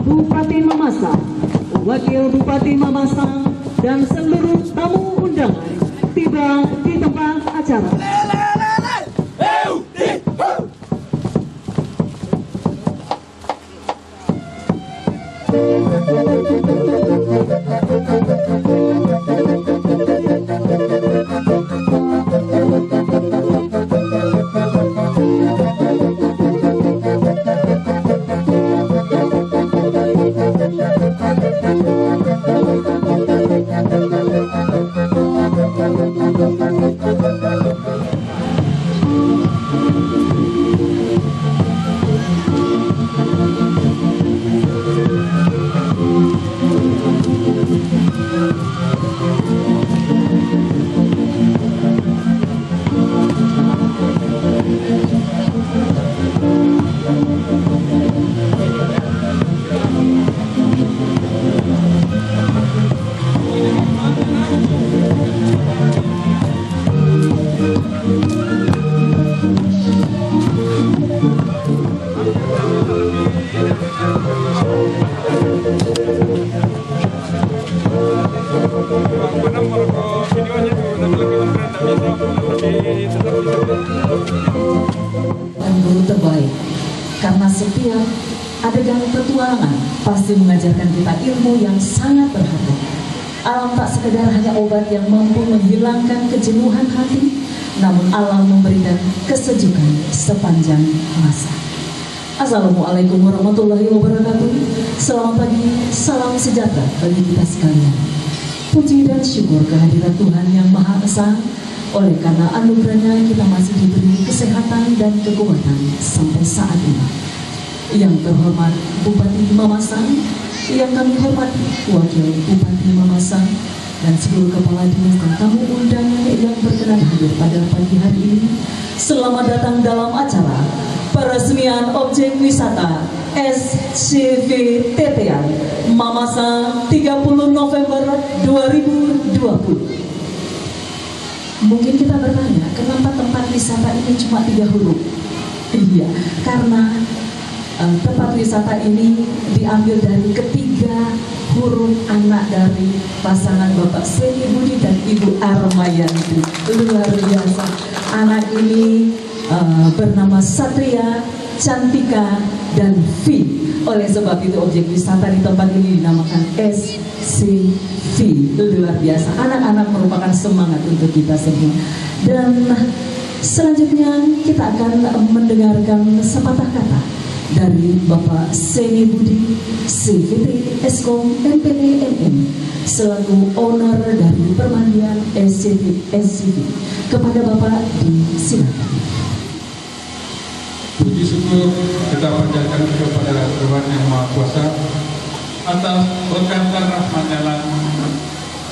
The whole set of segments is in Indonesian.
Bupati Mamasa, Wakil Bupati Mamasa, dan seluruh tamu undangan tiba di tempat acara. Dan guru terbaik, karena setiap adegan petualangan pasti mengajarkan kita ilmu yang sangat berharga. Alam tak sekedar hanya obat yang mampu menghilangkan kejenuhan hati, namun alam memberikan kesejukan sepanjang masa. Assalamualaikum warahmatullahi wabarakatuh. Selamat pagi, salam sejahtera bagi kita sekalian. Puji dan syukur kehadirat Tuhan yang Maha Esa. Oleh karena anugerahnya kita masih diberi kesehatan dan kekuatan sampai saat ini. Yang terhormat Bupati Mamasa, yang kami hormati Wakil Bupati Mamasa, dan seluruh kepala dinas dan tamu undangan yang berkenan hadir pada pagi hari ini. Selamat datang dalam acara peresmian objek wisata SCVTT Mamasa 30 November 2020. Mungkin kita bertanya, kenapa tempat wisata ini cuma 3 huruf? Iya, karena tempat wisata ini diambil dari ketiga ada huruf anak dari pasangan Bapak Seni Budi dan Ibu Armayanti. Luar biasa. Anak ini bernama Satria, Cantika, dan V. Oleh sebab itu objek wisata di tempat ini dinamakan SCV. Luar biasa. Anak-anak merupakan semangat untuk kita semua. Dan selanjutnya kita akan mendengarkan sepatah kata dari Bapak Seni Budi, CVT Eskom MPD MM, selaku owner dari permandian SCV. Kepada Bapak disilakan. Puji syukur kita panjatkan kepada Tuhan Yang Maha Kuasa atas berkat dan rahmat-Nya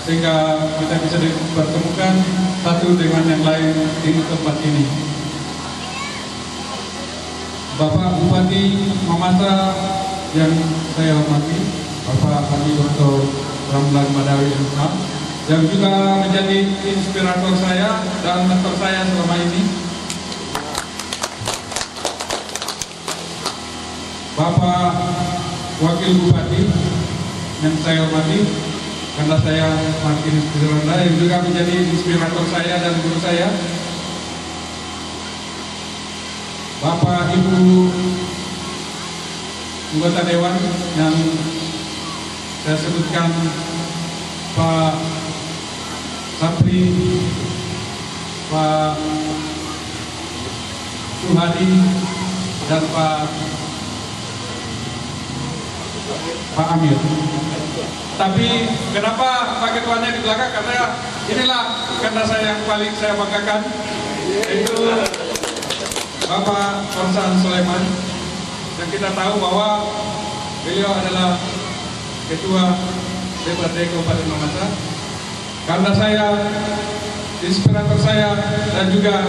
sehingga kita bisa dipertemukan satu dengan yang lain di tempat ini. Bapak Bupati Mamasa yang saya hormati, Bapak Haji Dr. Ramlan Badawi MH, yang juga menjadi inspirator saya dan mentor saya selama ini. Bapak Wakil Bupati yang saya hormati, karena saya Martin Ronda yang juga menjadi inspirator saya dan guru saya. Bapak Ibu anggota Dewan yang saya sebutkan, Pak Sapri, Pak Suhadi, dan Pak Amir. Tapi kenapa Pak Ketuanya di belakang? Karena inilah karena saya yang paling saya banggakan, yaitu Bapak Korsan Sulaiman, yang kita tahu bahwa beliau adalah Ketua DPRD Kabupaten Mamasa. Karena saya, inspirator saya, dan juga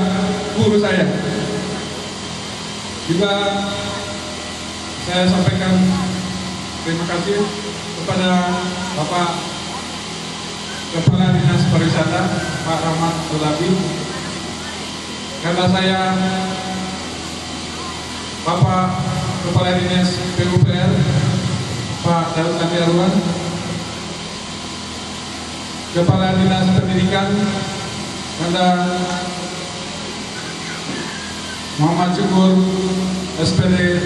guru saya. Juga saya sampaikan terima kasih kepada Bapak Kepala Dinas Pariwisata, Pak Rahmat Ulabi. Karena saya, Bapak Kepala Dinas PUPR, Pak Daud Nabiarwan, Kepala Dinas Pendidikan, Anda Muhammad Syukur, SPD,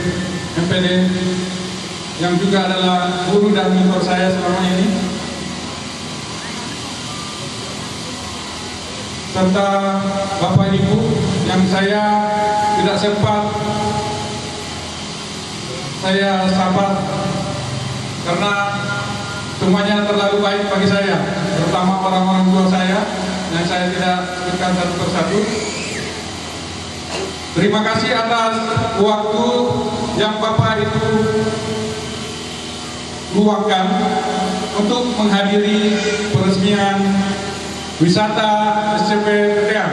MPD, yang juga adalah guru dan mentor saya selama ini, serta Bapak Ibu yang saya tidak sempat saya sahabat karena semuanya terlalu baik bagi saya, terutama orang-orang tua saya yang saya tidak sebutkan satu persatu. Terima kasih atas waktu yang Bapak Ibu luangkan untuk menghadiri peresmian wisata SCV Tetean.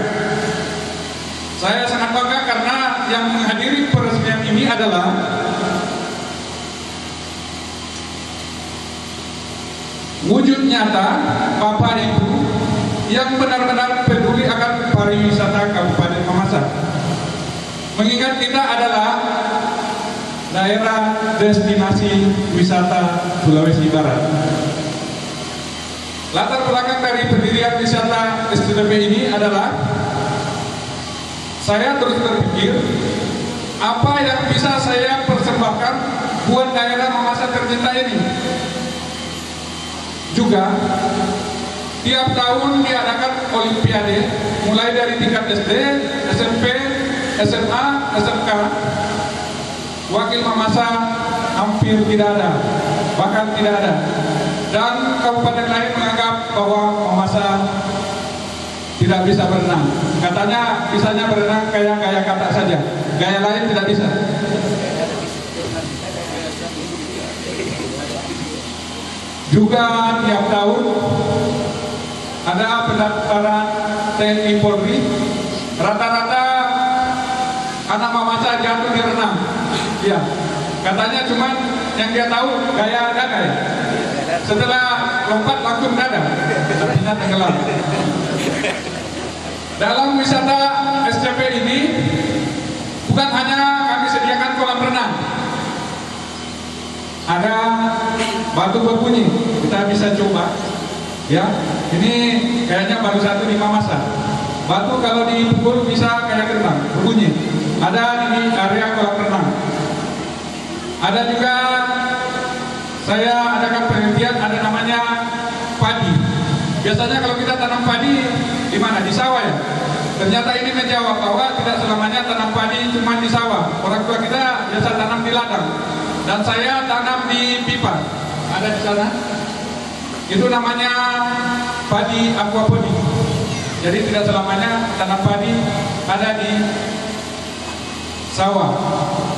Saya sangat bangga karena yang menghadiri peresmian ini adalah wujud nyata Bapak Ibu yang benar-benar peduli akan pariwisata Kabupaten Mamasa. Mengingat kita adalah daerah destinasi wisata Sulawesi Barat. Latar belakang dari pendirian wisata SCV ini adalah saya terus berpikir apa yang bisa saya persembahkan buat daerah Mamasa tercinta ini. Juga tiap tahun diadakan olimpiade mulai dari tingkat SD, SMP, SMA, SMK. Wakil Mamasa hampir tidak ada, bahkan tidak ada. Dan kabupaten lain menganggap bahwa Mamasa tidak bisa berenang. Katanya bisanya berenang kayak gaya kata saja, gaya lain tidak bisa. Juga tiap tahun ada pendaftaran TNI Polri. Rata-rata anak Mamasa jatuh di renang. Ya, katanya cuman yang dia tahu gaya dada ya. Setelah lompat langsung dada, artinya tenggelam. Dalam wisata SCV ini bukan hanya kami sediakan kolam renang, ada batu berbunyi. Kita bisa coba. Ya, ini kayaknya baru satu di Mamasa. Batu kalau dipukul bisa kayak kentang, berbunyi. Ada di area kolam renang. Ada juga saya adakan penelitian, ada namanya padi. Biasanya kalau kita tanam padi di mana? Di sawah ya. Ternyata ini menjawab bahwa tidak selamanya tanam padi cuma di sawah. Orang tua kita biasa tanam di ladang. Dan saya tanam di pipa. Ada di sana. Itu namanya padi aquaponik. Jadi tidak selamanya tanam padi ada di sawah.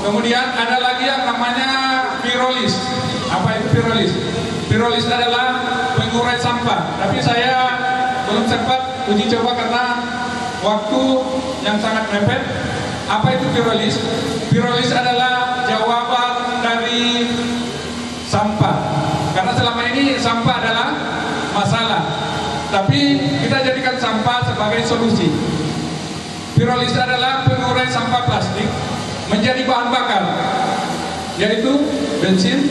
Kemudian ada lagi yang namanya pirolis. Apa itu pirolis? Pirolis adalah pengurai sampah. Tapi saya belum sempat uji coba karena waktu yang sangat mepet. Apa itu pirolis? Pirolis adalah jawaban dari sampah. Karena selama ini sampah adalah masalah. Tapi kita jadikan sampah sebagai solusi. Pirolis adalah pengurai sampah plastik menjadi bahan bakar, yaitu bensin,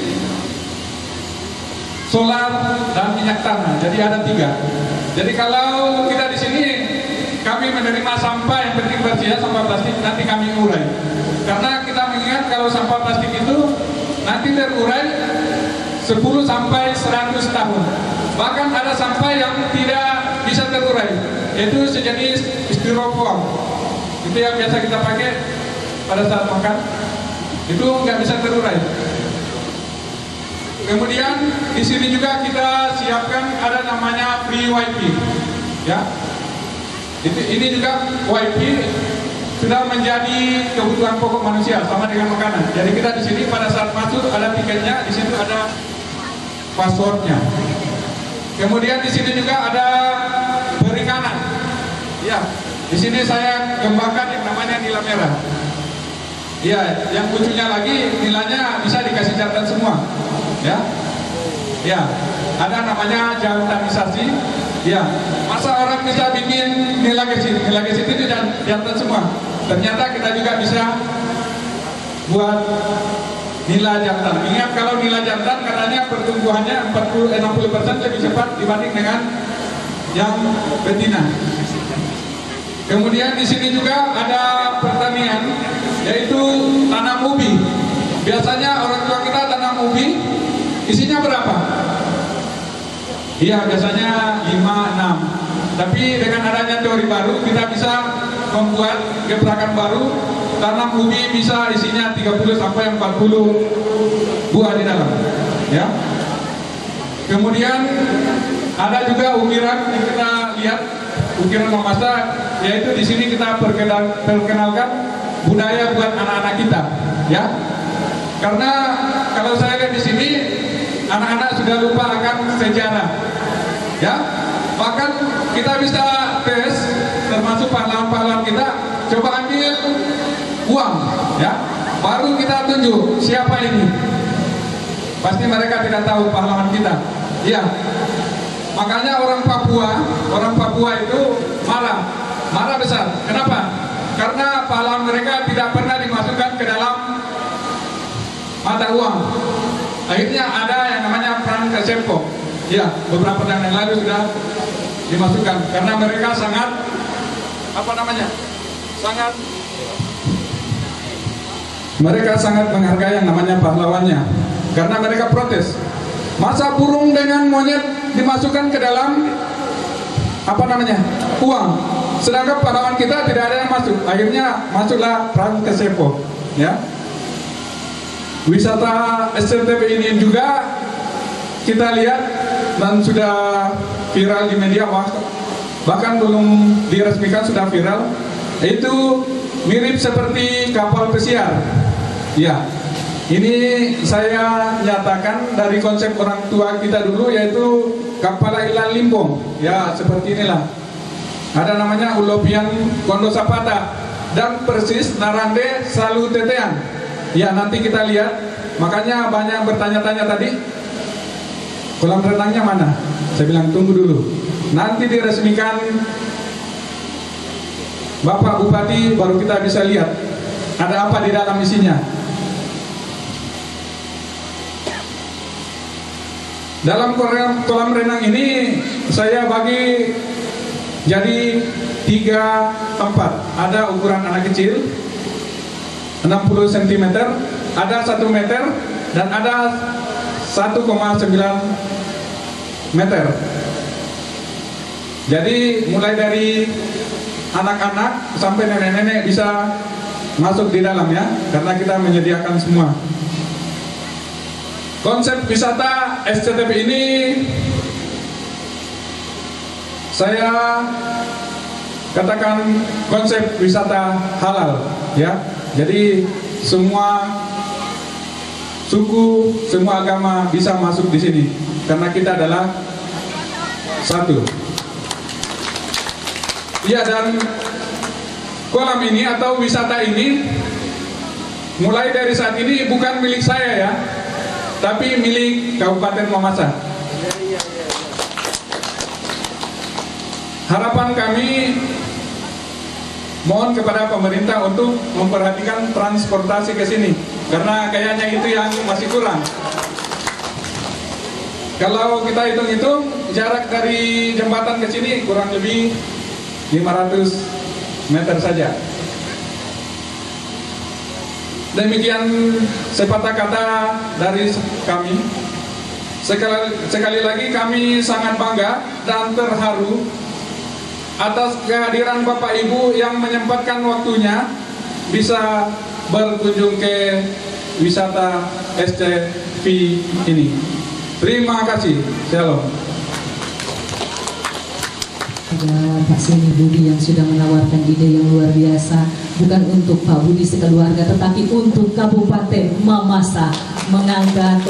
solar, dan minyak tanah. Jadi ada 3. Jadi kalau kita di sini kami menerima sampah yang penting bersih, sampah plastik nanti kami urai. Karena kita mengingat kalau sampah plastik itu nanti terurai 10 sampai 100 tahun. Bahkan ada sampah yang tidak bisa terurai, yaitu sejenis styrofoam. Itu yang biasa kita pakai pada saat makan. Itu nggak bisa terurai. Kemudian di sini juga kita siapkan ada namanya free wifi, ya. Ini juga wifi sudah menjadi kebutuhan pokok manusia sama dengan makanan. Jadi kita di sini pada saat masuk ada tiketnya, di situ ada passwordnya. Kemudian di sini juga ada perikanan. Ya, di sini saya kembangkan yang namanya nila merah. Ya, yang lucunya lagi nilainya bisa dikasih catatan semua. Ya, ya, ada namanya jantanisasi. Ya, masa orang bisa bikin nilai gesit itu jantan semua. Ternyata kita juga bisa buat nila jantan. Ingat kalau nila jantan katanya pertumbuhannya 60% lebih cepat dibanding dengan yang betina. Kemudian di sini juga ada pertanian, yaitu tanam ubi. Biasanya orang tua kita tanam ubi, isinya berapa? Iya, biasanya 5-6. Tapi dengan adanya teori baru kita bisa membuat gebrakan baru. Tanam ubi bisa isinya 30 sampai 40 buah di dalam, ya. Kemudian ada juga ukiran yang kita lihat, ukiran Mamasa, yaitu di sini kita perkenalkan budaya buat anak-anak kita, ya. Karena kalau saya lihat di sini anak-anak sudah lupa akan sejarah, ya. Bahkan kita bisa tes, termasuk pahlawan-pahlawan kita, coba ambil uang, ya, baru kita tunjuk siapa ini. Pasti mereka tidak tahu pahlawan kita, ya. Makanya orang Papua itu marah besar. Kenapa? Karena pahlawan mereka tidak pernah dimasukkan ke dalam mata uang. Akhirnya ada yang namanya franc CFA. Ya, beberapa tahun yang lalu sudah dimasukkan karena mereka sangat mereka sangat menghargai yang namanya pahlawannya, karena mereka protes. Masa burung dengan monyet dimasukkan ke dalam uang, sedangkan pahlawan kita tidak ada yang masuk. Akhirnya masuklah franc CFA, ya. Wisata SCTV ini juga kita lihat dan sudah viral di media, bahkan belum diresmikan sudah viral. Itu mirip seperti kapal pesiar. Ya, ini saya nyatakan dari konsep orang tua kita dulu, yaitu kapal ilan limpong. Ya, seperti inilah. Ada namanya Ulopian Kondo Sapata dan persis Narande Salu Tetean. Ya, nanti kita lihat. Makanya banyak bertanya-tanya tadi, kolam renangnya mana? Saya bilang tunggu dulu. Nanti diresmikan Bapak Bupati baru kita bisa lihat ada apa di dalam isinya. Dalam kolam renang ini saya bagi jadi 3 tempat. Ada ukuran anak kecil 60 cm, ada 1 meter, dan ada 1,9 meter. Jadi mulai dari anak-anak sampai nenek-nenek bisa masuk di dalam ya, karena kita menyediakan semua. Konsep wisata SCTV ini saya katakan konsep wisata halal ya. Jadi semua suku, semua agama bisa masuk di sini karena kita adalah satu. Ya, dan kolam ini atau wisata ini mulai dari saat ini bukan milik saya ya, tapi milik Kabupaten Mamasa. Harapan kami mohon kepada pemerintah untuk memperhatikan transportasi ke sini, karena kayaknya itu yang masih kurang. Kalau kita hitung-hitung jarak dari jembatan ke sini kurang lebih 500 meter saja. Demikian sepatah kata dari kami. Sekali lagi kami sangat bangga dan terharu atas kehadiran Bapak Ibu yang menyempatkan waktunya bisa berkunjung ke wisata SCTV ini. Terima kasih. Shalom. Ada Pak Seni Budi yang sudah menawarkan ide yang luar biasa, bukan untuk Pak Budi sekeluarga, tetapi untuk Kabupaten Mamasa, mengangkat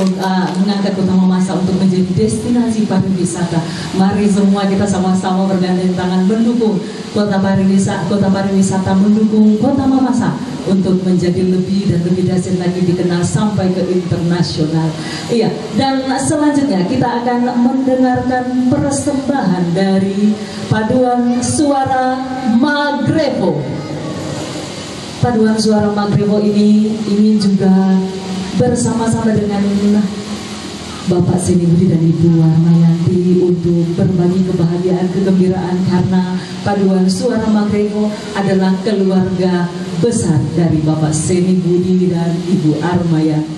Kota Mamasa untuk menjadi destinasi pariwisata. Mari semua kita sama-sama bergandeng tangan mendukung Kota Pariwisata, mendukung Kota Mamasa untuk menjadi lebih dan lebih dahsyat lagi, dikenal sampai ke internasional. Iya, dan selanjutnya kita akan mendengarkan persembahan dari Paduan Suara Maghrebo. Paduan Suara Maghrebo ini juga bersama-sama dengan Bapak Seni Budi dan Ibu Warmayanti untuk berbagi kebahagiaan, kegembiraan, karena Paduan Suara Maghrebo adalah keluarga besar dari Bapak Seni Budi dan Ibu Armayanti.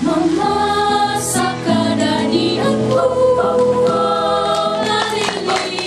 Mama sakadani aku, la lili.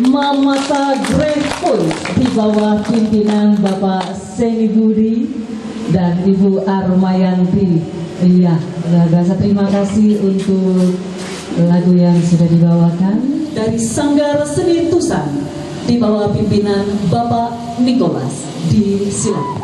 Mamasa Grateful di bawah pimpinan Bapak Seni Budi dan Ibu Armayanti. Iya, rasa terima kasih untuk lagu yang sudah dibawakan dari Sanggar Seni Tusan di bawah pimpinan Bapak Nicholas. Disilakan.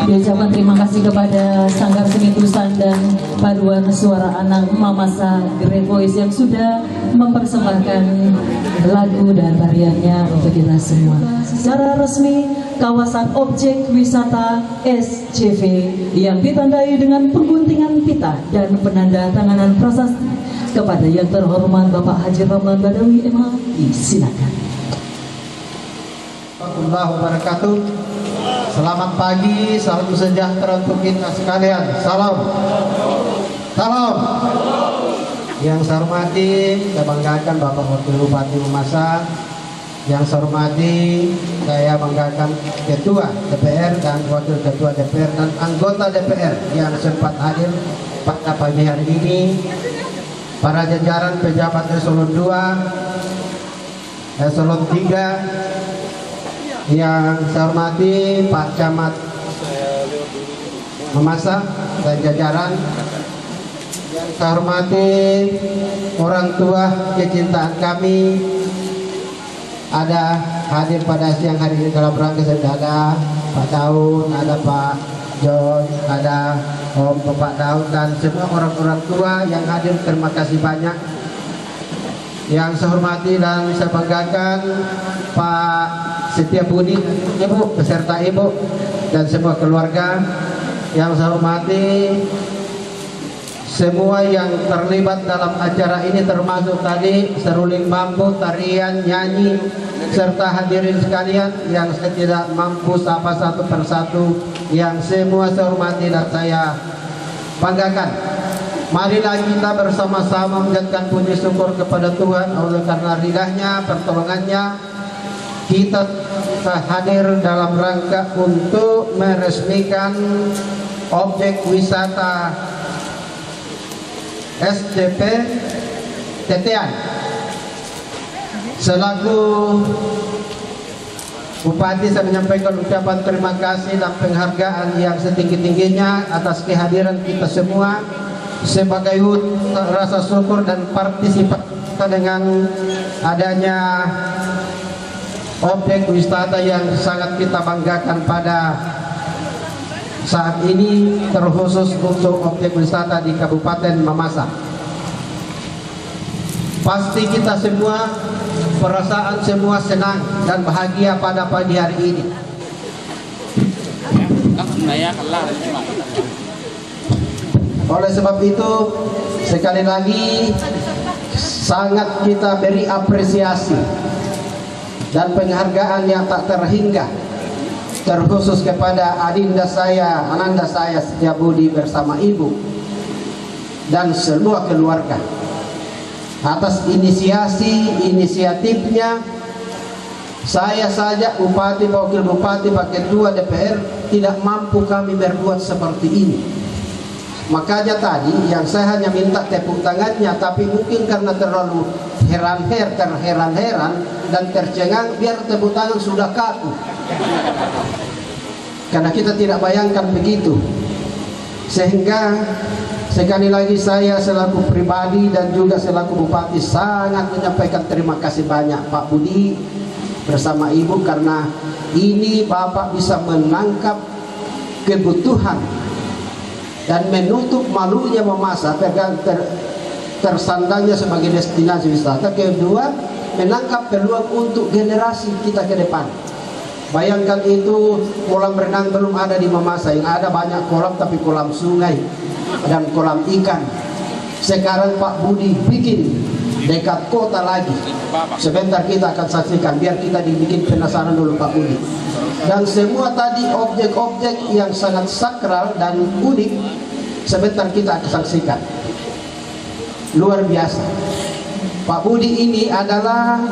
Diucapkan terima kasih kepada Sanggar Seni Tusan dan Paduan Suara Anak Mamasa Great Voice yang sudah mempersembahkan lagu dan tariannya untuk kita semua. Secara resmi, kawasan objek wisata SCV yang ditandai dengan pengguntingan pita dan penanda tanganan prasasti kepada yang terhormat Bapak Haji Ramlan Badawi MH, silakan. Warahmatullahi wabarakatuh. Selamat pagi, salam sejahtera untuk kita sekalian. Salam. Salam. Yang saya hormati, saya banggakan Bapak Wakil Bupati Mamasa. Yang saya hormati, saya banggakan Ketua DPR dan Wakil Ketua DPR dan anggota DPR yang sempat hadir pada pagi hari ini. Para jajaran pejabat eselon 2, eselon 3, yang saya hormati Pak Camat Mamasa dan jajaran, yang saya hormati orang tua kecintaan kami, ada hadir pada siang hari ini dalam rangka ada Pak Daun, ada Pak John, ada Om Bapak Daun dan semua orang-orang tua yang hadir, terima kasih banyak. Yang saya hormati dan saya banggakan Pak Setiabudi, Ibu beserta Ibu dan semua keluarga. Yang saya hormati semua yang terlibat dalam acara ini, termasuk tadi seruling bambu, tarian, nyanyi, serta hadirin sekalian yang saya tidak mampu sapa satu persatu, yang semua saya hormati dan saya banggakan. Marilah kita bersama-sama menjadikan puji syukur kepada Tuhan oleh karena ridahnya, pertolongannya. Kita hadir dalam rangka untuk meresmikan objek wisata SCP Tetean. Selaku Bupati, saya menyampaikan ucapan terima kasih dan penghargaan yang setinggi-tingginya atas kehadiran kita semua sebagai rasa syukur dan partisipasi dengan adanya objek wisata yang sangat kita banggakan pada saat ini, terkhusus untuk objek wisata di Kabupaten Mamasa. Pasti kita semua, perasaan semua senang dan bahagia pada pagi hari ini. Oleh sebab itu, sekali lagi sangat kita beri apresiasi dan penghargaan yang tak terhingga terkhusus kepada Ananda saya Setiabudi bersama ibu dan seluruh keluarga atas inisiatifnya. Saya saja bupati, wakil bupati, pak ketua DPR tidak mampu kami berbuat seperti ini. Makanya tadi yang saya hanya minta tepuk tangannya, tapi mungkin karena terlalu terheran-heran dan tercengang, biar tepuk tangan sudah kaku. Karena kita tidak bayangkan begitu. Sehingga sekali lagi saya selaku pribadi dan juga selaku bupati sangat menyampaikan terima kasih banyak Pak Budi bersama ibu, karena ini Bapak bisa menangkap kebutuhan dan menutup malunya Mamasa tersandangnya sebagai destinasi wisata. Kedua, menangkap peluang untuk generasi kita ke depan. Bayangkan itu, kolam renang belum ada di Mamasa, yang ada banyak kolam tapi kolam sungai dan kolam ikan. Sekarang Pak Budi bikin dekat kota lagi. Sebentar kita akan saksikan, biar kita dibikin penasaran dulu Pak Budi. Dan semua tadi objek-objek yang sangat sakral dan unik, sebentar kita akan saksikan. Luar biasa. Pak Budi ini adalah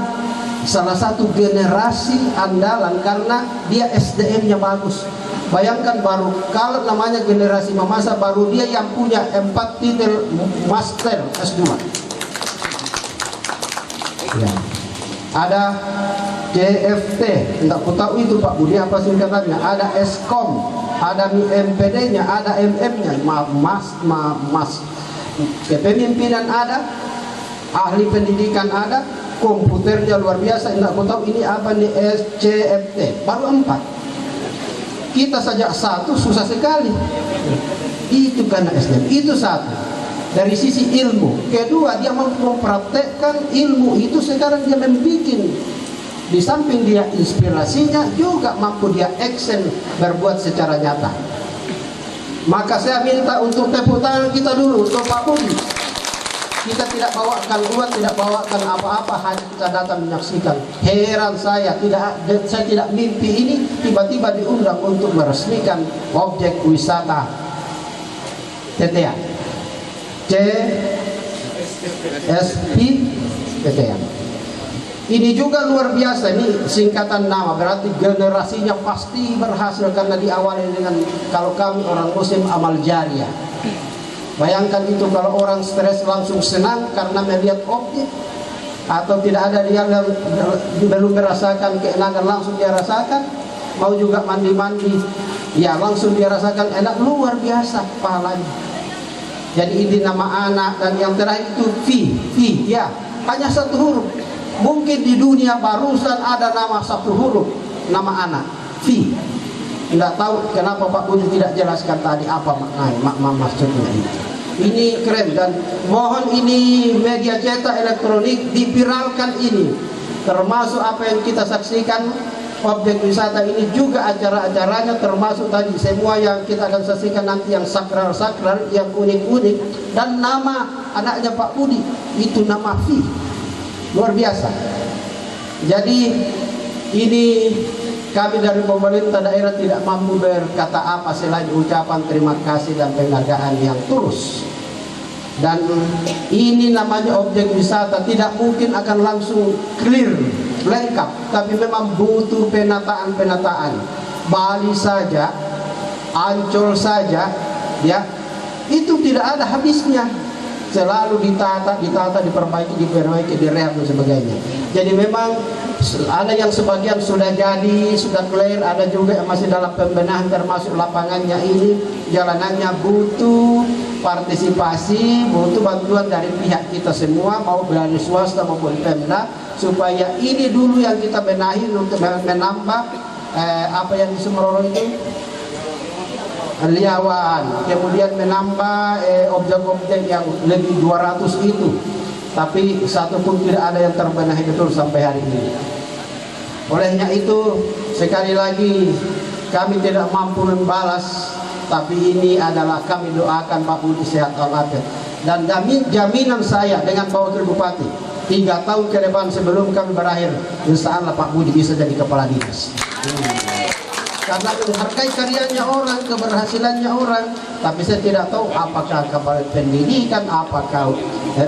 salah satu generasi andalan karena dia SDM-nya bagus. Bayangkan, baru kalau namanya generasi Mamasa, baru dia yang punya 4 titel master S2. Ya. Ada CFT, tidak ku tahu itu Pak Budi apa singkatannya. Ada Eskom, ada MPD-nya, ada MM-nya, mas kepemimpinan ada, ahli pendidikan ada, komputernya luar biasa. Tidak ku tahu ini apa nih, SCFT, baru 4. Kita saja 1 susah sekali. Itu karena SDM. Itu satu. Dari sisi ilmu. Kedua, dia mampu mempraktekkan ilmu itu. Sekarang dia membuat, di samping dia inspirasinya, juga mampu dia action berbuat secara nyata. Maka saya minta untuk tepuk tangan kita dulu untuk Pak Budi. Kita tidak bawakan uang, tidak bawakan apa-apa, hanya kita datang menyaksikan. Heran saya tidak mimpi ini tiba-tiba diundang untuk meresmikan objek wisata TTA CSP TTA. Ini juga luar biasa, ini singkatan nama, berarti generasinya pasti berhasil karena diawali dengan, kalau kami orang Muslim, amal jariah. Bayangkan itu, kalau orang stres langsung senang karena melihat objek, atau tidak ada dia yang belum merasakan keenakan, langsung dia rasakan. Mau juga mandi-mandi, ya langsung dia rasakan enak, luar biasa pahalanya. Jadi ini nama anak. Dan yang terakhir itu V, ya hanya 1 huruf. Mungkin di dunia barusan ada nama 1 huruf nama anak, V. Tidak tahu kenapa Pak Budi tidak jelaskan tadi apa maknanya, maksudnya ini. Ini keren, dan mohon ini media cetak elektronik dipiralkan ini, termasuk apa yang kita saksikan objek wisata ini, juga acara-acaranya, termasuk tadi semua yang kita akan saksikan nanti, yang sakral-sakral, yang unik-unik. Dan nama anaknya Pak Budi itu nama V, luar biasa. Jadi ini kami dari pemerintah daerah tidak mampu berkata apa selain ucapan terima kasih dan penghargaan yang tulus. Dan ini namanya objek wisata, tidak mungkin akan langsung clear, lengkap, tapi memang butuh penataan. Bali saja, Ancol saja, ya itu tidak ada habisnya. Selalu ditata, diperbaiki, direhab dan sebagainya. Jadi memang ada yang sebagian sudah jadi, sudah clear, ada juga yang masih dalam pembenahan, termasuk lapangannya ini, jalanannya butuh partisipasi, butuh bantuan dari pihak kita semua, mau dari swasta maupun Pemda, supaya ini dulu yang kita benahi untuk menambah apa yang di Semeru itu, Liawan, kemudian menambah objek-objek yang lebih 200 itu, tapi satu pun tidak ada yang terbenahi betul sampai hari ini. Olehnya itu, sekali lagi kami tidak mampu membalas tapi ini adalah kami doakan Pak Budi sehat walafiat. Dan jaminan saya dengan Pak Wakil Bupati 3 tahun ke depan sebelum kami berakhir, insya Allah Pak Budi bisa jadi kepala dinas. Karena menghargai karyanya orang, keberhasilannya orang, tapi saya tidak tahu apakah kepala pendidikan, apakah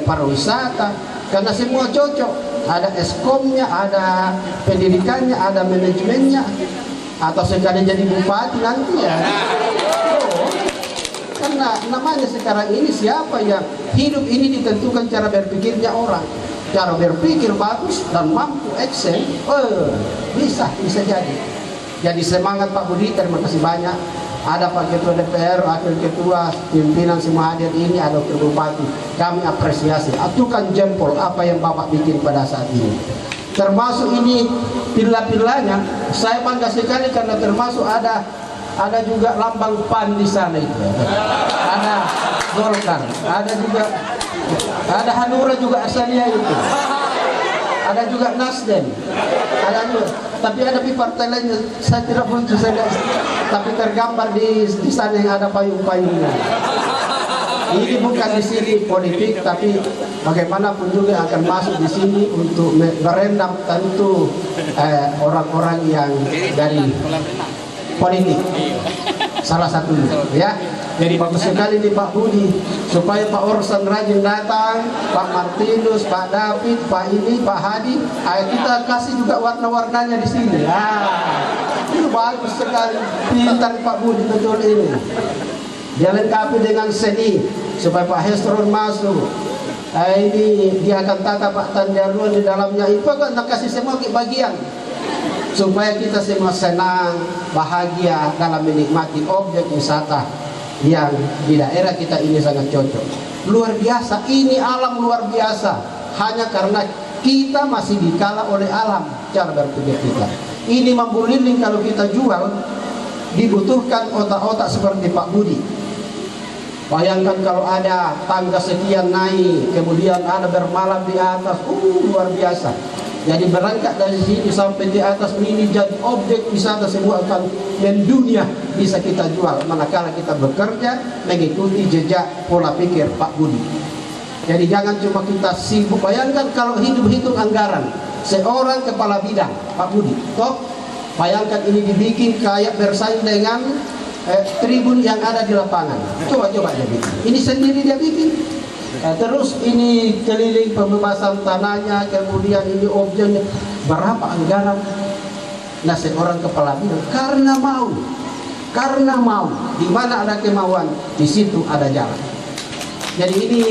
pariwisata, karena semua cocok. Ada eskomnya, ada pendidikannya, ada manajemennya, atau sekali jadi bupati nanti ya. Karena namanya sekarang ini siapa yang hidup ini ditentukan cara berpikirnya orang. Cara berpikir bagus dan mampu excel, bisa jadi. Jadi semangat Pak Budi, terima kasih banyak. Ada Pak Ketua DPR, Wakil Ketua, pimpinan semua hadir ini, ada Wakil Bupati. Kami apresiasi, atukan jempol apa yang Bapak bikin pada saat ini. Termasuk ini pila-pilanya, saya bangga sekali karena termasuk ada juga lambang PAN di sana itu. Ada Golkar, ada juga ada Hanura juga asalnya itu. Ada juga Nasdem, ada juga. Tapi ada partai lainnya, saya tidak muncul saya lihat, tapi tergambar di sana yang ada payung-payungnya. Ini bukan di sini politik, tapi bagaimanapun juga akan masuk di sini untuk berendam tentu orang-orang yang dari politik. Salah satunya, ya. Jadi bagus sekali nih Pak Budi, supaya Pak Orsan rajin datang, Pak Martinus, Pak David, Pak ini, Pak Hadi, kita kasih juga warna-warnanya di sini. Itu bagus sekali, pintar Pak Budi betul ini. Dia lengkapi dengan seni, supaya Pak Hestron masuk. Ini dia akan tata Pak Tanjaruan di dalamnya, itu akan kasih semua bagian. Supaya kita semua senang, bahagia dalam menikmati objek wisata yang di daerah kita ini sangat cocok. Luar biasa, ini alam luar biasa. Hanya karena kita masih dikala oleh alam cara berpikir kita. Ini mampu liling kalau kita jual, dibutuhkan otak-otak seperti Pak Budi. Bayangkan kalau ada tangga sekian naik, kemudian ada bermalam di atas, luar biasa. Jadi berangkat dari sini sampai di atas ini jadi objek wisata semua akan mendunia bisa kita jual manakala kita bekerja mengikuti jejak pola pikir Pak Budi. Jadi jangan cuma kita sibuk. Bayangkan kalau hitung anggaran seorang kepala bidang Pak Budi, toh bayangkan ini dibikin kayak bersaing dengan tribun yang ada di lapangan. Coba dia bikin. Ini sendiri dia bikin. Terus ini keliling pembebasan tanahnya, kemudian ini objeknya, berapa anggaran? Nah seorang kepala bidang karena mau, di mana ada kemauan, di situ ada jalan. Jadi ini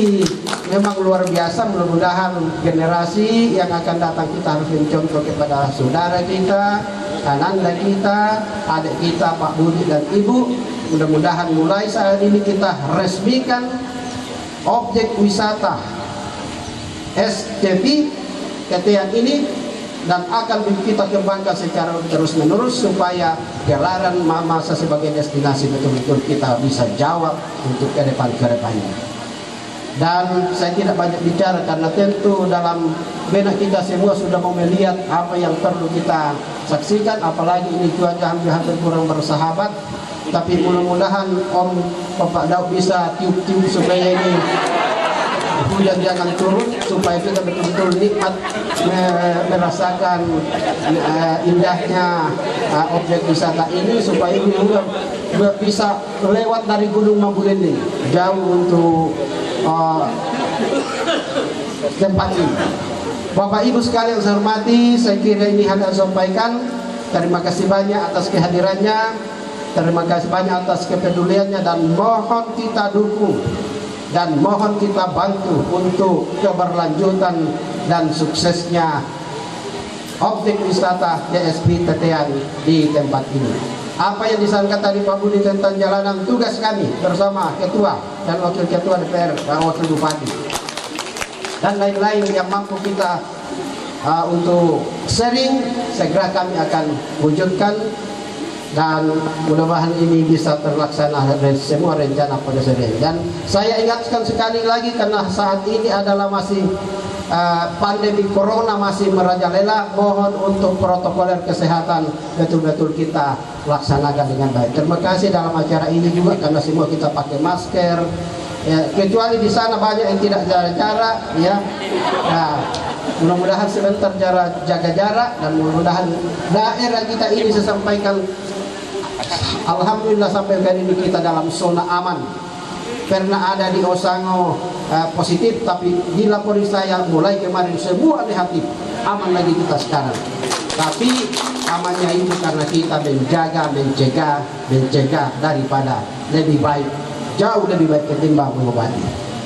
memang luar biasa. Mudah-mudahan generasi yang akan datang kita harus mencontoh kepada saudara kita, ananda kita, adik kita, Pak Budi dan Ibu. Mudah-mudahan mulai saat ini kita resmikan objek wisata SCP Ketean ini dan akan kita kembangkan secara terus-menerus supaya gelaran Mamasa sebagai destinasi betul-betul kita bisa jawab untuk ke depannya. Dan saya tidak banyak bicara karena tentu dalam benak kita semua sudah mau melihat apa yang perlu kita saksikan, apalagi ini cuaca hampir kurang bersahabat. Tapi mudah-mudahan Om Bapak Daud bisa tiup-tiup supaya ini hujan jangan turun, supaya kita betul-betul nikmat merasakan indahnya objek wisata ini, supaya ini juga bisa lewat dari Gunung Mambulending jauh untuk tempat ini. Bapak Ibu sekalian saya hormati, saya kira ini hendak sampaikan. Terima kasih banyak atas kehadirannya. Terima kasih banyak atas kepeduliannya dan mohon kita dukung dan mohon kita bantu untuk keberlanjutan dan suksesnya objek wisata JSP Tetean di tempat ini. Apa yang disampaikan tadi Pak Budi tentang jalanan tugas kami bersama Ketua dan Wakil Ketua DPR dan Wakil Bupati dan lain-lain yang mampu kita untuk sharing, segera kami akan wujudkan. Dan mudah-mudahan ini bisa terlaksana semua rencana pada sore. Dan saya ingatkan sekali lagi karena saat ini adalah masih pandemi corona masih merajalela, mohon untuk protokoler kesehatan betul-betul kita laksanakan dengan baik. Terima kasih dalam acara ini juga karena semua kita pakai masker, ya, kecuali di sana banyak yang tidak jaga jarak, ya. Nah, mudah-mudahan sebentar jaga jarak, dan mudah-mudahan daerah kita ini saya sampaikan, alhamdulillah sampai hari ini kita dalam zona aman. Pernah ada di Osango positif, tapi dilapori saya mulai kemarin semua negatif. Aman lagi kita sekarang. Tapi amannya itu karena kita mencegah daripada lebih baik, jauh lebih baik ketimbang mengobati.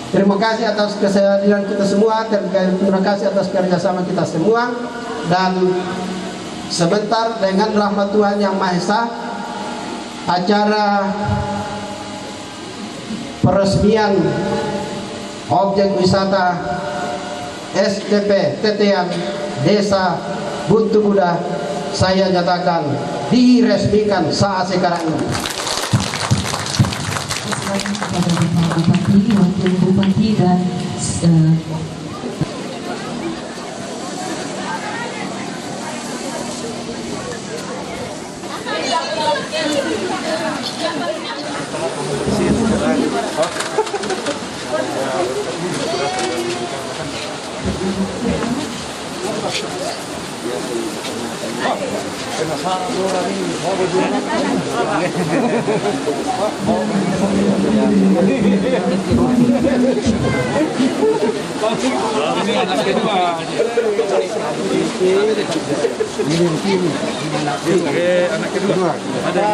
Terima kasih atas kesehadiran kita semua, terima kasih atas kerjasama kita semua, dan sebentar dengan rahmat Tuhan Yang Maha Esa, acara peresmian objek wisata SDP Tetean Desa Buntu Buddha saya nyatakan diresmikan saat sekarang ini. Selain kepada Bapak Bupati, Wakil Bupati dan anak kedua ada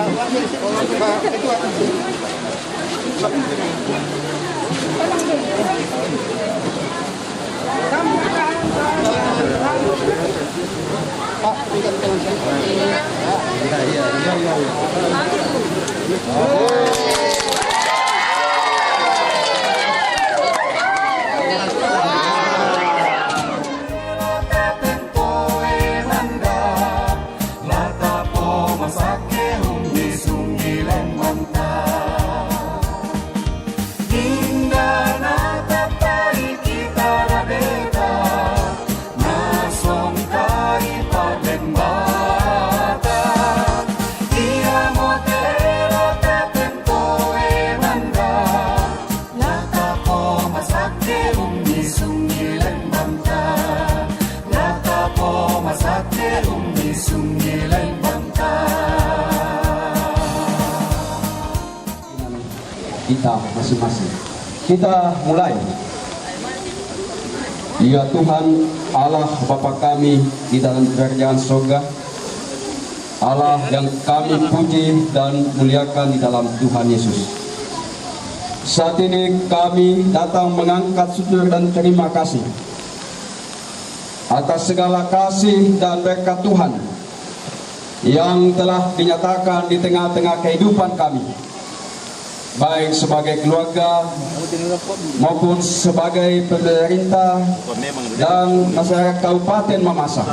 kita masing-masing. Kita mulai. Ya Tuhan Allah Bapa kami di dalam kerajaan surga, Allah yang kami puji dan muliakan di dalam Tuhan Yesus. Saat ini kami datang mengangkat syukur dan terima kasih atas segala kasih dan berkat Tuhan yang telah dinyatakan di tengah-tengah kehidupan kami, baik sebagai keluarga maupun sebagai pemerintah dan masyarakat Kabupaten Mamasa.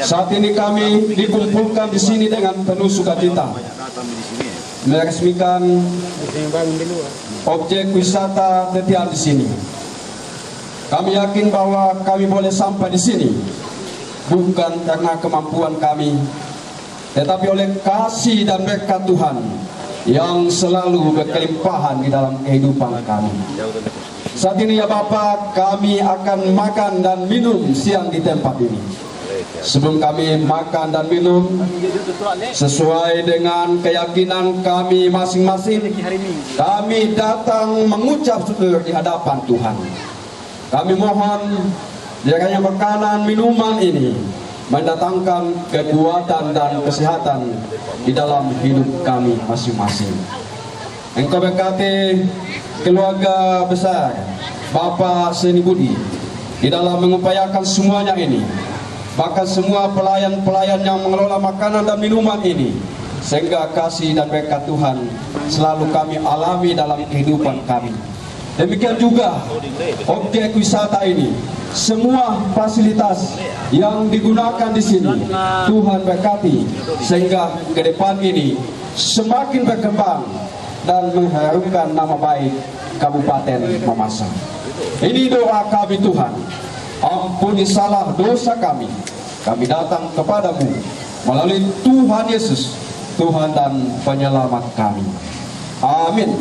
Saat ini kami dikumpulkan di sini dengan penuh sukacita meresmikan objek wisata Tetean di sini. Kami yakin bahwa kami boleh sampai di sini bukan karena kemampuan kami, tetapi oleh kasih dan berkat Tuhan yang selalu berkelimpahan di dalam kehidupan kami. Saat ini ya Bapak, kami akan makan dan minum siang di tempat ini. Sebelum kami makan dan minum sesuai dengan keyakinan kami masing-masing, kami datang mengucap syukur di hadapan Tuhan. Kami mohon kiranya makanan minuman ini mendatangkan kekuatan dan kesehatan di dalam hidup kami masing-masing. Engkau berkati keluarga besar Bapak Seni Budi di dalam mengupayakan semuanya ini, bahkan semua pelayan-pelayan yang mengelola makanan dan minuman ini, sehingga kasih dan berkat Tuhan selalu kami alami dalam kehidupan kami. Demikian juga objek wisata ini, semua fasilitas yang digunakan di sini Tuhan berkati sehingga ke depan ini semakin berkembang dan mengharumkan nama baik Kabupaten Mamasa. Ini doa kami Tuhan. ampuni salah dosa kami. Kami datang kepadamu melalui Tuhan Yesus, Tuhan dan Penyelamat kami. Amin.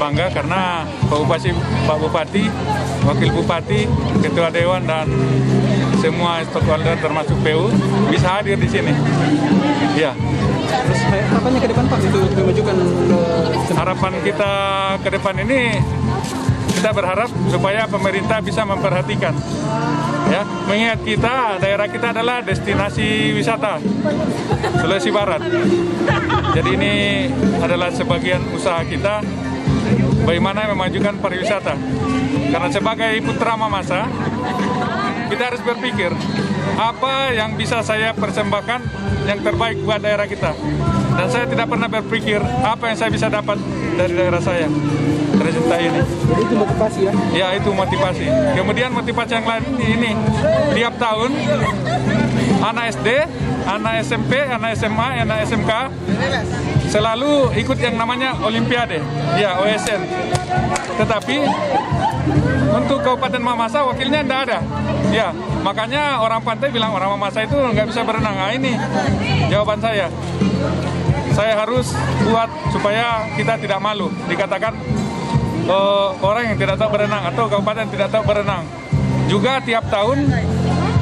bangga karena Pak Bupati, Wakil Bupati, Ketua Dewan dan semua stakeholder termasuk PU bisa hadir di sini. Ya. Terus harapannya ke depan Pak untuk memajukan harapan kita ke depan ini, kita berharap supaya pemerintah bisa memperhatikan, ya, mengingat daerah kita adalah destinasi wisata Sulawesi Barat. Jadi ini adalah sebagian usaha kita bagaimana memajukan pariwisata. Karena sebagai putra Mamasa, kita harus berpikir apa yang bisa saya persembahkan yang terbaik buat daerah kita. Dan saya tidak pernah berpikir apa yang saya bisa dapat dari daerah saya. Tercinta ini. Jadi itu motivasi ya? Ya, itu motivasi. Kemudian motivasi yang lain ini tiap tahun anak SD, anak SMP, anak SMA, anak SMK selalu ikut yang namanya Olimpiade, ya OSN. Tetapi untuk Kabupaten Mamasa wakilnya tidak ada. Ya, makanya orang pantai bilang orang Mamasa itu nggak bisa berenang. Nah, ini jawaban saya. Saya harus buat supaya kita tidak malu dikatakan orang yang tidak tahu berenang atau kabupaten tidak tahu berenang. Juga tiap tahun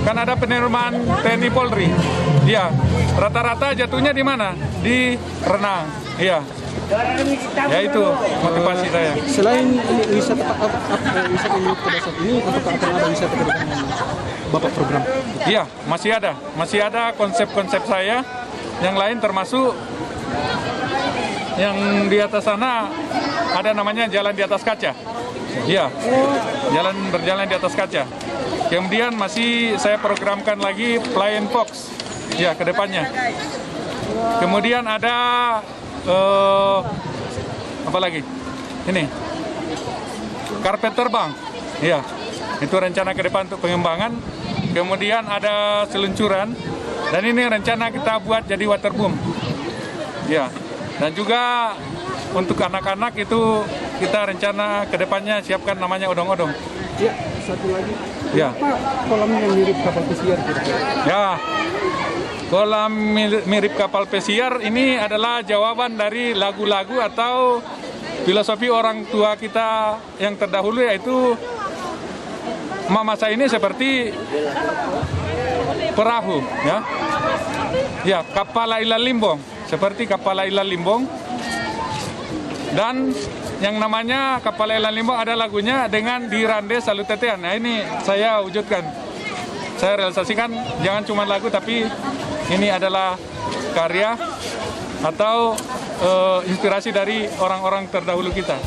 kan ada penerimaan TNI Polri. Ya, rata-rata jatuhnya di mana? Di renang. Iya. Ya itu motivasi saya. Selain wisata ini pada saat ini, apakah akan ada wisata ke depan Bapak program? Iya, masih ada konsep-konsep saya. Yang lain termasuk yang di atas sana ada namanya jalan di atas kaca. Iya, berjalan di atas kaca. Kemudian masih saya programkan lagi Flying Fox, ya ke depannya. Kemudian ada apa lagi? Ini karpet terbang, ya itu rencana ke depan untuk pengembangan. Kemudian ada seluncuran, dan ini rencana kita buat jadi waterboom, ya. Dan juga untuk anak-anak itu kita rencana ke depannya siapkan namanya odong-odong. Ya, satu lagi. Ya. Apa kolam yang mirip kapal pesiar kira-kira? Ya, kolam mirip kapal pesiar ini adalah jawaban dari lagu-lagu atau filosofi orang tua kita yang terdahulu, yaitu Mamasa ini seperti perahu, ya. Ya, kapal Laila Limbong, seperti kapal Laila Limbong. Dan yang namanya kapal Laila Limbong ada lagunya dengan Dirande Salutetean. Nah, ini saya wujudkan. Saya realisasikan, jangan cuma lagu, tapi ini adalah karya atau inspirasi dari orang-orang terdahulu kita.